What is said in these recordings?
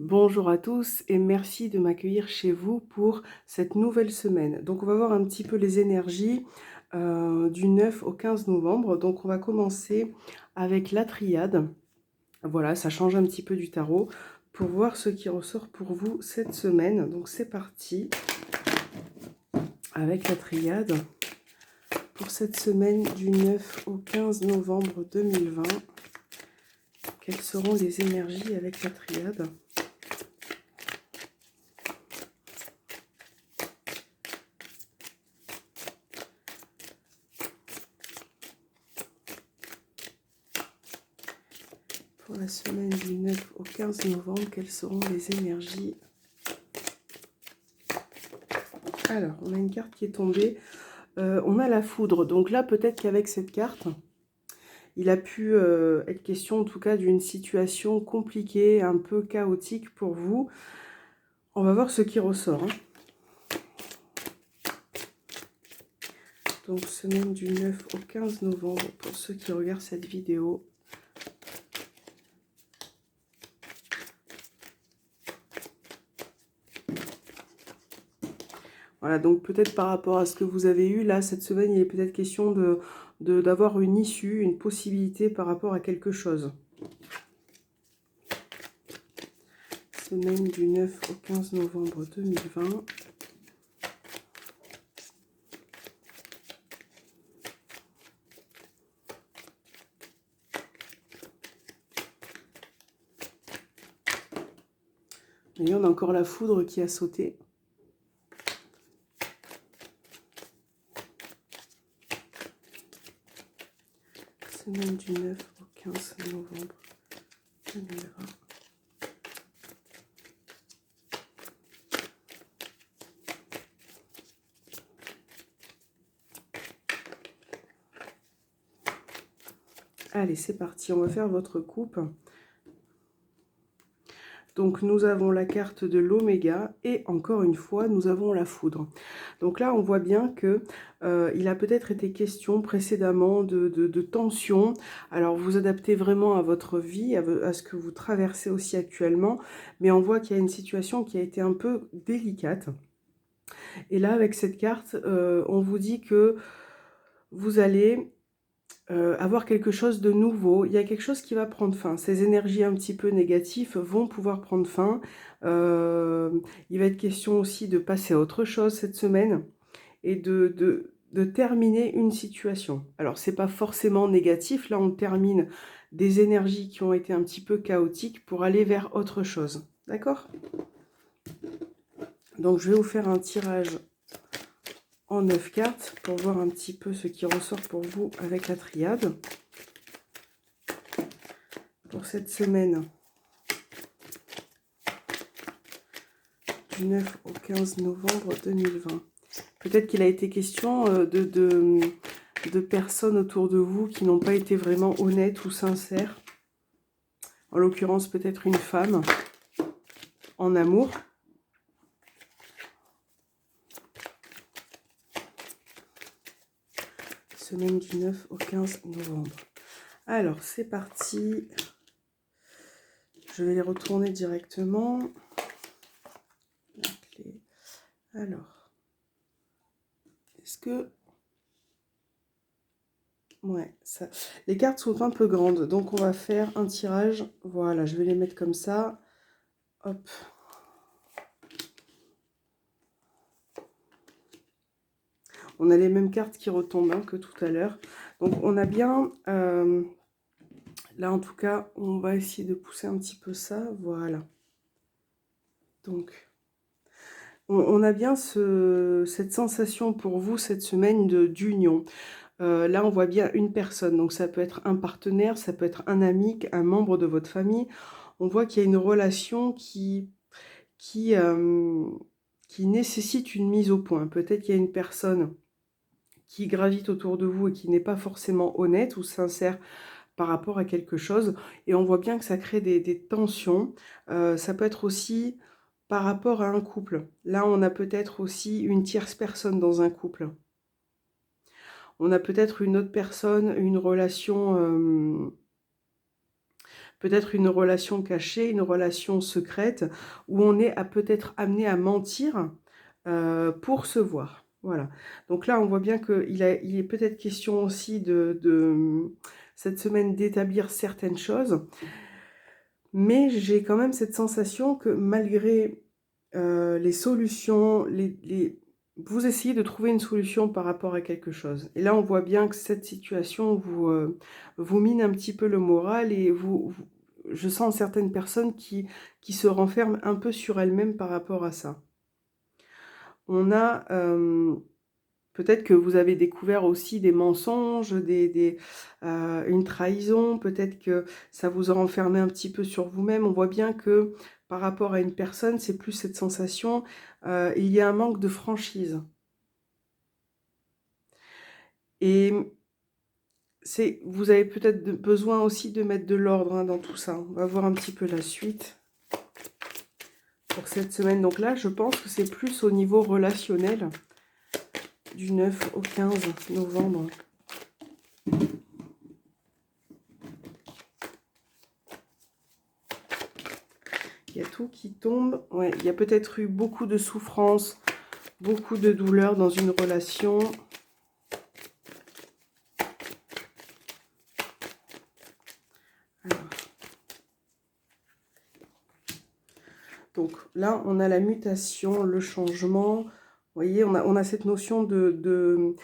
Bonjour à tous et merci de m'accueillir chez vous pour cette nouvelle semaine. Donc on va voir un petit peu les énergies du 9 au 15 novembre. Donc on va commencer avec la triade. Voilà, ça change un petit peu du tarot pour voir ce qui ressort pour vous cette semaine. Donc c'est parti avec la triade pour cette semaine du 9 au 15 novembre 2020. Quelles seront les énergies avec la triade ? Pour la semaine du 9 au 15 novembre, quelles seront les énergies? Alors, on a une carte qui est tombée. On a la foudre. Donc là, peut-être qu'avec cette carte, il a pu être question, en tout cas, d'une situation compliquée, un peu chaotique pour vous. On va voir ce qui ressort. Donc, semaine du 9 au 15 novembre, pour ceux qui regardent cette vidéo. Voilà, donc peut-être par rapport à ce que vous avez eu, là, cette semaine, il est peut-être question d'avoir une issue, une possibilité par rapport à quelque chose. Semaine du 9 au 15 novembre 2020. Et on a encore la foudre qui a sauté. Semaine du 9 au 15 novembre 2020. Allez, c'est parti, on va faire votre coupe. Donc nous avons la carte de l'oméga et encore une fois, nous avons la foudre. Donc là, on voit bien que il a peut-être été question précédemment de tension. Alors vous adaptez vraiment à votre vie, à ce que vous traversez aussi actuellement. Mais on voit qu'il y a une situation qui a été un peu délicate. Et là, avec cette carte, on vous dit que vous allez avoir quelque chose de nouveau. Il y a quelque chose qui va prendre fin. Ces énergies un petit peu négatives vont pouvoir prendre fin. Il va être question aussi de passer à autre chose cette semaine et de terminer une situation. Alors, c'est pas forcément négatif. Là, on termine des énergies qui ont été un petit peu chaotiques pour aller vers autre chose. D'accord ? Donc, je vais vous faire un tirage en 9 cartes pour voir un petit peu ce qui ressort pour vous avec la triade. Pour cette semaine du 9 au 15 novembre 2020. Peut-être qu'il a été question de personnes autour de vous qui n'ont pas été vraiment honnêtes ou sincères. En l'occurrence, peut-être une femme en amour. Semaine du 9 au 15 novembre. Alors, c'est parti. Je vais les retourner directement. Alors, est-ce que... Ouais, ça... Les cartes sont un peu grandes, donc on va faire un tirage. Voilà, je vais les mettre comme ça. Hop. On a les mêmes cartes qui retombent que tout à l'heure. Donc on a bien... là, en tout cas, on va essayer de pousser un petit peu ça. Voilà. Donc, on a bien cette sensation pour vous cette semaine d'union. Là, on voit bien une personne. Donc, ça peut être un partenaire, ça peut être un ami, un membre de votre famille. On voit qu'il y a une relation qui, qui nécessite une mise au point. Peut-être qu'il y a une personne qui gravite autour de vous et qui n'est pas forcément honnête ou sincère par rapport à quelque chose. Et on voit bien que ça crée des tensions. Ça peut être aussi par rapport à un couple. Là, on a peut-être aussi une tierce personne dans un couple. On a peut-être une autre personne, une relation... peut-être une relation cachée, une relation secrète, où on est peut-être amené à mentir pour se voir. Voilà. Donc là, on voit bien qu'il est peut-être question aussi cette semaine d'établir certaines choses. Mais j'ai quand même cette sensation que malgré les solutions, vous essayez de trouver une solution par rapport à quelque chose. Et là, on voit bien que cette situation vous mine un petit peu le moral et je sens certaines personnes qui se renferment un peu sur elles-mêmes par rapport à ça. On a peut-être que vous avez découvert aussi des mensonges, une trahison, peut-être que ça vous a renfermé un petit peu sur vous-même. On voit bien que par rapport à une personne, c'est plus cette sensation, il y a un manque de franchise. Et vous avez peut-être besoin aussi de mettre de l'ordre dans tout ça. On va voir un petit peu la suite pour cette semaine. Donc là, je pense que c'est plus au niveau relationnel, du 9 au 15 novembre. Il y a tout qui tombe. Ouais, il y a peut-être eu beaucoup de souffrance, beaucoup de douleur dans une relation. Alors. Donc là, on a la mutation, le changement. Vous voyez, on a cette notion de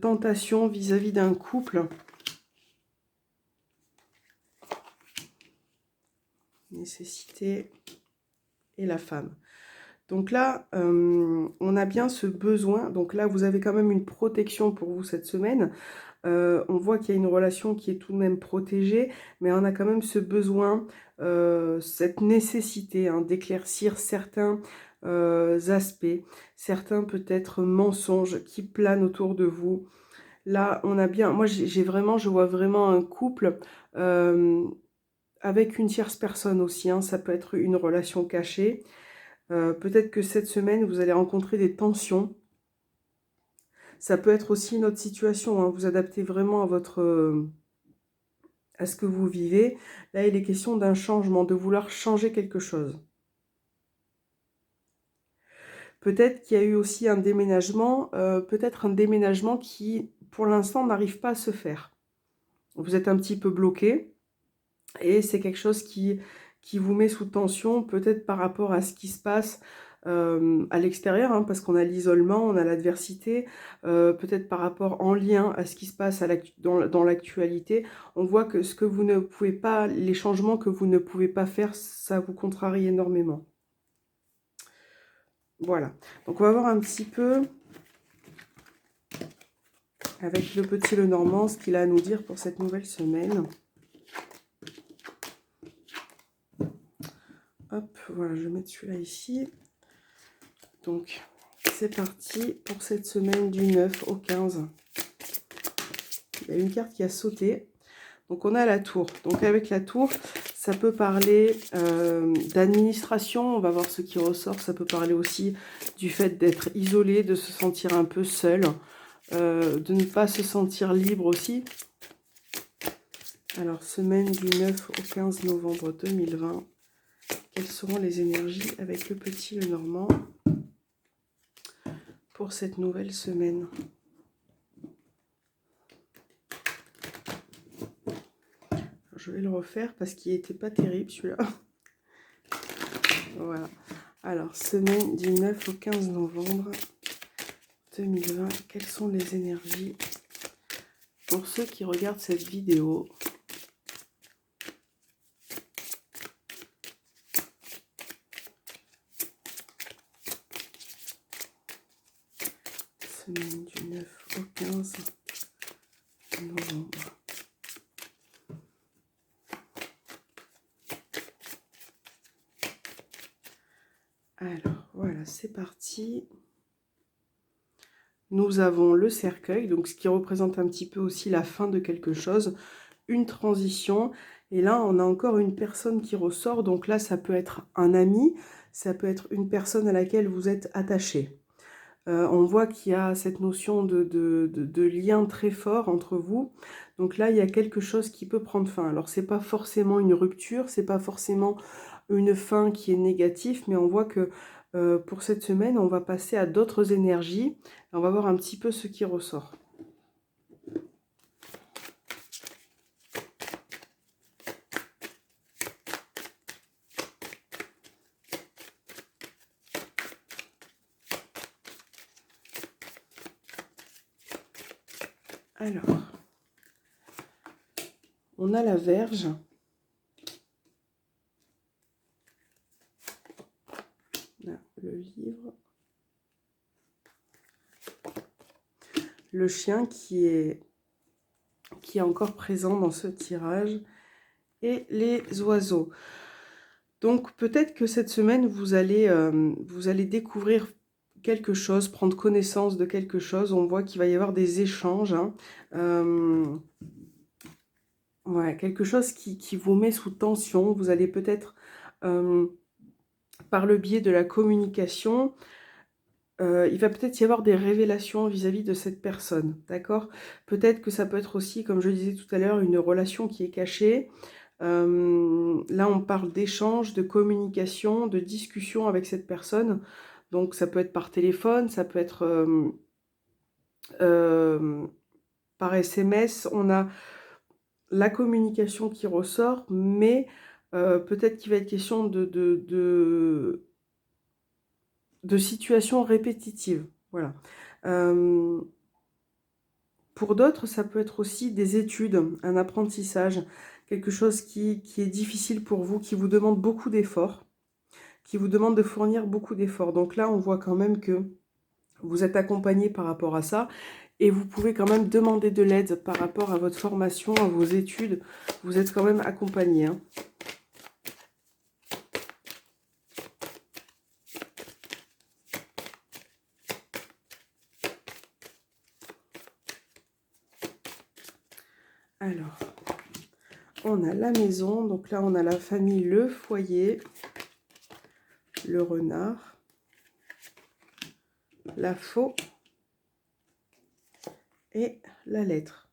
tentation vis-à-vis d'un couple. Nécessité et la femme. Donc là, on a bien ce besoin. Donc là, vous avez quand même une protection pour vous cette semaine. On voit qu'il y a une relation qui est tout de même protégée, mais on a quand même ce besoin, cette nécessité d'éclaircir certains aspects, certains peut-être mensonges qui planent autour de vous. Là, on a bien, moi je vois vraiment un couple avec une tierce personne aussi, ça peut être une relation cachée. Peut-être que cette semaine, vous allez rencontrer des tensions. Ça peut être aussi une autre situation, vous adaptez vraiment à ce que vous vivez. Là, il est question d'un changement, de vouloir changer quelque chose. Peut-être qu'il y a eu aussi un déménagement, peut-être un déménagement qui, pour l'instant, n'arrive pas à se faire. Vous êtes un petit peu bloqué et c'est quelque chose qui vous met sous tension, peut-être par rapport à ce qui se passe à l'extérieur, parce qu'on a l'isolement, on a l'adversité, peut-être par rapport en lien à ce qui se passe dans l'actualité. On voit que ce que vous ne pouvez pas, les changements que vous ne pouvez pas faire, ça vous contrarie énormément. Voilà, donc on va voir un petit peu avec le petit Lenormand ce qu'il a à nous dire pour cette nouvelle semaine. Hop, voilà, je vais mettre celui-là ici. Donc, c'est parti pour cette semaine du 9 au 15. Il y a une carte qui a sauté. Donc, on a la tour. Donc, avec la tour, ça peut parler d'administration. On va voir ce qui ressort. Ça peut parler aussi du fait d'être isolé, de se sentir un peu seul, de ne pas se sentir libre aussi. Alors, semaine du 9 au 15 novembre 2020. Quelles seront les énergies avec le petit Lenormand pour cette nouvelle semaine? Je vais le refaire parce qu'il n'était pas terrible celui-là. Voilà. Alors, semaine du 9 au 15 novembre 2020. Quelles sont les énergies pour ceux qui regardent cette vidéo? Semaine du 9 au 15 novembre. Alors, voilà, c'est parti. Nous avons le cercueil, donc ce qui représente un petit peu aussi la fin de quelque chose, une transition. Et là, on a encore une personne qui ressort. Donc là, ça peut être un ami, ça peut être une personne à laquelle vous êtes attaché. On voit qu'il y a cette notion de lien très fort entre vous. Donc là, il y a quelque chose qui peut prendre fin. Alors, c'est pas forcément une rupture, c'est pas forcément une fin qui est négative, mais on voit que pour cette semaine, on va passer à d'autres énergies. On va voir un petit peu ce qui ressort. Alors, on a la Vierge. Là, le livre. Le chien qui est encore présent dans ce tirage. Et les oiseaux. Donc, peut-être que cette semaine, vous allez découvrir quelque chose, prendre connaissance de quelque chose. On voit qu'il va y avoir des échanges. Hein. Ouais, quelque chose qui vous met sous tension. Vous allez peut-être, par le biais de la communication, il va peut-être y avoir des révélations vis-à-vis de cette personne, d'accord? Peut-être que ça peut être aussi, comme je disais tout à l'heure, une relation qui est cachée. Là, on parle d'échange, de communication, de discussion avec cette personne. Donc, ça peut être par téléphone, ça peut être par SMS. On a la communication qui ressort, mais peut-être qu'il va être question de situations répétitives. Voilà. Pour d'autres, ça peut être aussi des études, un apprentissage, quelque chose qui est difficile pour vous, qui vous demande beaucoup d'efforts, qui vous demande de fournir beaucoup d'efforts. Donc là, on voit quand même que vous êtes accompagné par rapport à ça et vous pouvez quand même demander de l'aide par rapport à votre formation, à vos études. Vous êtes quand même accompagné. Hein. Alors, on a la maison. Donc là, on a la famille, le foyer, le renard, la faux et la lettre.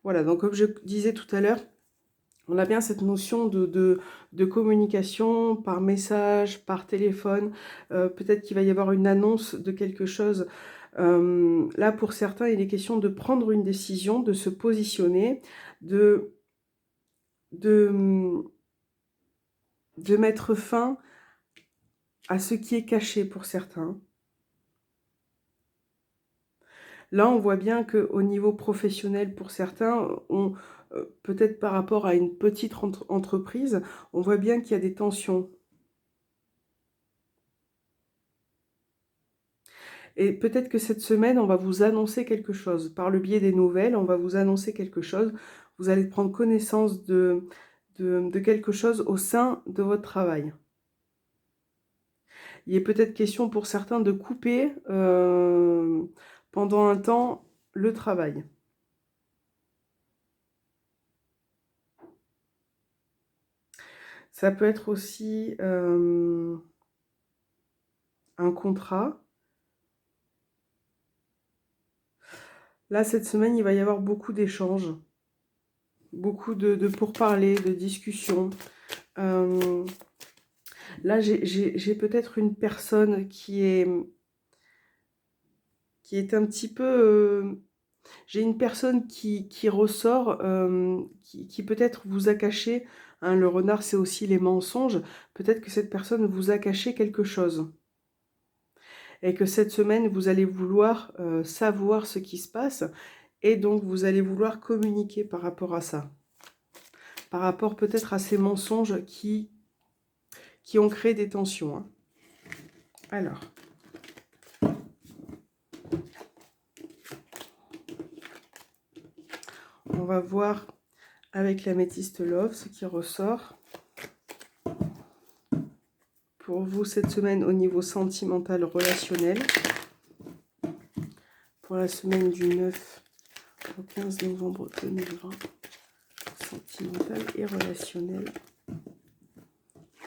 Voilà, donc comme je disais tout à l'heure, on a bien cette notion de communication par message, par téléphone. Peut-être qu'il va y avoir une annonce de quelque chose. Là, pour certains, il est question de prendre une décision, de se positionner, de mettre fin à ce qui est caché pour certains. Là, on voit bien qu'au niveau professionnel, pour certains, peut-être par rapport à une petite entreprise, on voit bien qu'il y a des tensions. Et peut-être que cette semaine, on va vous annoncer quelque chose. Par le biais des nouvelles, on va vous annoncer quelque chose. Vous allez prendre connaissance de quelque chose au sein de votre travail. Il est peut-être question pour certains de couper pendant un temps le travail. Ça peut être aussi un contrat. Là, cette semaine, il va y avoir beaucoup d'échanges, beaucoup de pourparlers, de discussions. Là, j'ai peut-être une personne qui est un petit peu... j'ai une personne qui ressort, qui peut-être vous a caché, hein, le renard, c'est aussi les mensonges. Peut-être que cette personne vous a caché quelque chose. Et que cette semaine, vous allez vouloir savoir ce qui se passe. Et donc, vous allez vouloir communiquer par rapport à ça. Par rapport peut-être à ces mensonges qui ont créé des tensions. Hein. Alors. On va voir avec l'améthyste Love ce qui ressort. Pour vous cette semaine au niveau sentimental relationnel. Pour la semaine du 9 au 15 novembre 2020. Sentimental et relationnel.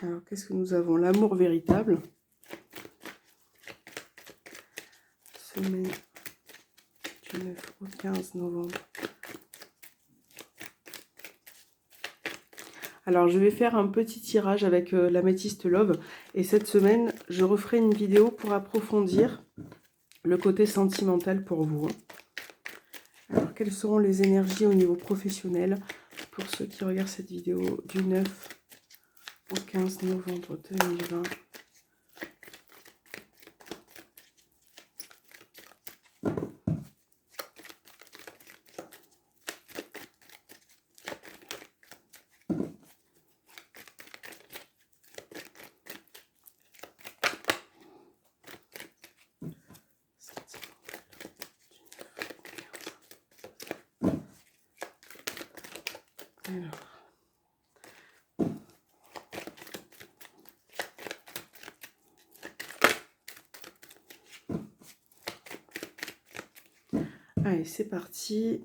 Alors, qu'est-ce que nous avons? L'amour véritable. Semaine du 9 au 15 novembre Alors, je vais faire un petit tirage avec l'améthyste Love. Et cette semaine, je referai une vidéo pour approfondir le côté sentimental pour vous. Alors, quelles seront les énergies au niveau professionnel pour ceux qui regardent cette vidéo du 9 au 15 novembre 2020? Alors. Allez, c'est parti.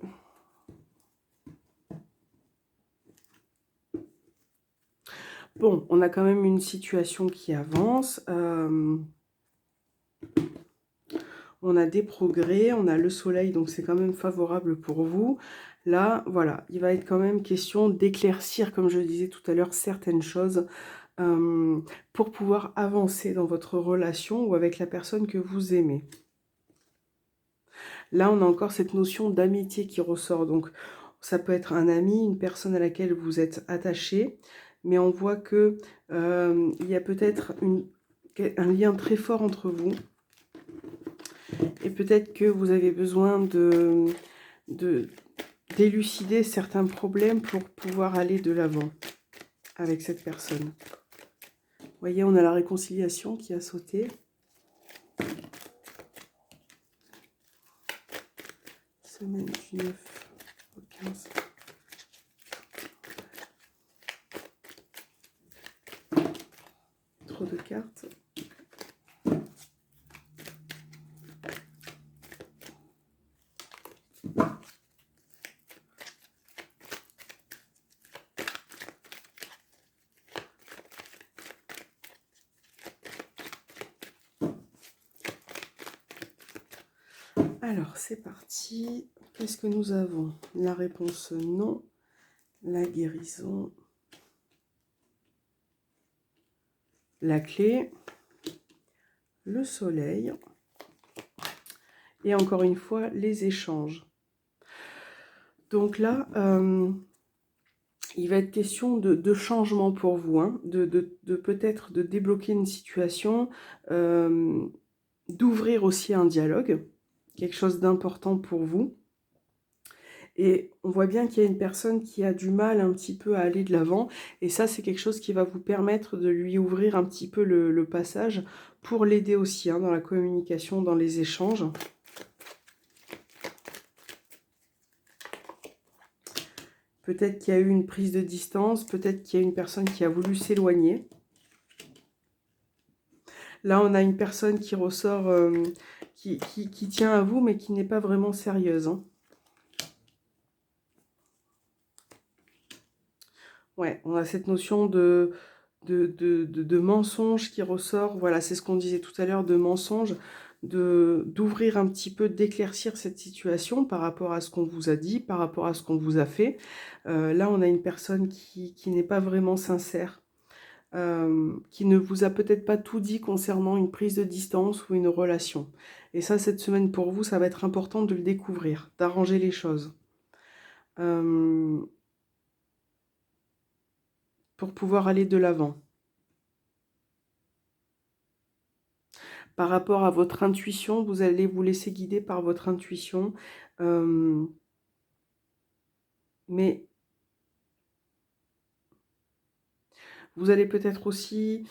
Bon, on a quand même une situation qui avance. On a des progrès, on a le soleil, donc c'est quand même favorable pour vous. Là, voilà, il va être quand même question d'éclaircir, comme je disais tout à l'heure, certaines choses pour pouvoir avancer dans votre relation ou avec la personne que vous aimez. Là, on a encore cette notion d'amitié qui ressort. Donc, ça peut être un ami, une personne à laquelle vous êtes attaché, mais on voit que il y a peut-être un lien très fort entre vous. Et peut-être que vous avez besoin d'élucider certains problèmes pour pouvoir aller de l'avant avec cette personne. Vous voyez, on a la réconciliation qui a sauté. Semaine du 9 au 15. Trop de cartes. Alors, c'est parti. Qu'est-ce que nous avons? La réponse non. La guérison. La clé. Le soleil. Et encore une fois, les échanges. Donc là, il va être question de changement pour vous, hein, de peut-être de débloquer une situation, d'ouvrir aussi un dialogue, quelque chose d'important pour vous. Et on voit bien qu'il y a une personne qui a du mal un petit peu à aller de l'avant. Et ça, c'est quelque chose qui va vous permettre de lui ouvrir un petit peu le passage pour l'aider aussi, hein, dans la communication, dans les échanges. Peut-être qu'il y a eu une prise de distance, peut-être qu'il y a une personne qui a voulu s'éloigner. Là, on a une personne qui ressort, qui tient à vous, mais qui n'est pas vraiment sérieuse, hein. Ouais, on a cette notion de mensonge qui ressort. Voilà, c'est ce qu'on disait tout à l'heure, de mensonge, d'ouvrir un petit peu, d'éclaircir cette situation par rapport à ce qu'on vous a dit, par rapport à ce qu'on vous a fait. Là, on a une personne qui n'est pas vraiment sincère, qui ne vous a peut-être pas tout dit concernant une prise de distance ou une relation. Et ça, cette semaine pour vous, ça va être important de le découvrir, d'arranger les choses. Pour pouvoir aller de l'avant. Par rapport à votre intuition, vous allez vous laisser guider par votre intuition. Mais vous allez peut-être aussi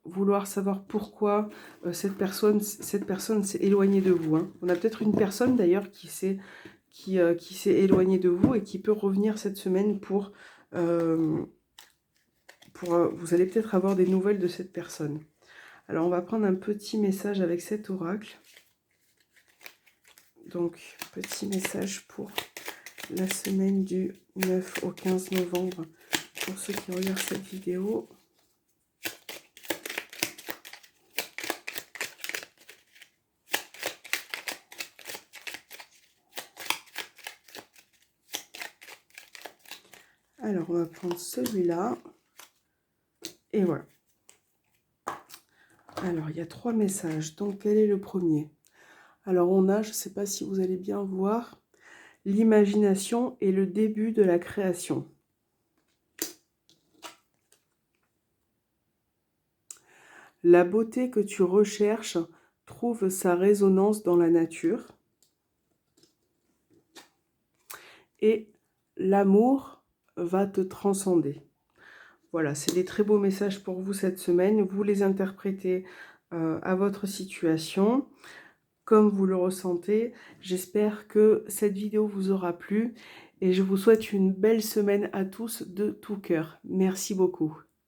vouloir savoir pourquoi cette personne s'est éloignée de vous, hein. On a peut-être une personne d'ailleurs qui s'est éloignée de vous et qui peut revenir cette semaine pour vous allez peut-être avoir des nouvelles de cette personne. Alors, on va prendre un petit message avec cet oracle. Donc, petit message pour la semaine du 9 au 15 novembre pour ceux qui regardent cette vidéo. Alors, on va prendre celui-là. Et voilà. Alors, il y a 3 messages. Donc, quel est le premier? Alors, on a, je ne sais pas si vous allez bien voir, l'imagination est le début de la création. La beauté que tu recherches trouve sa résonance dans la nature. Et l'amour va te transcender. Voilà, c'est des très beaux messages pour vous cette semaine. Vous les interprétez à votre situation, comme vous le ressentez. J'espère que cette vidéo vous aura plu et je vous souhaite une belle semaine à tous de tout cœur. Merci beaucoup.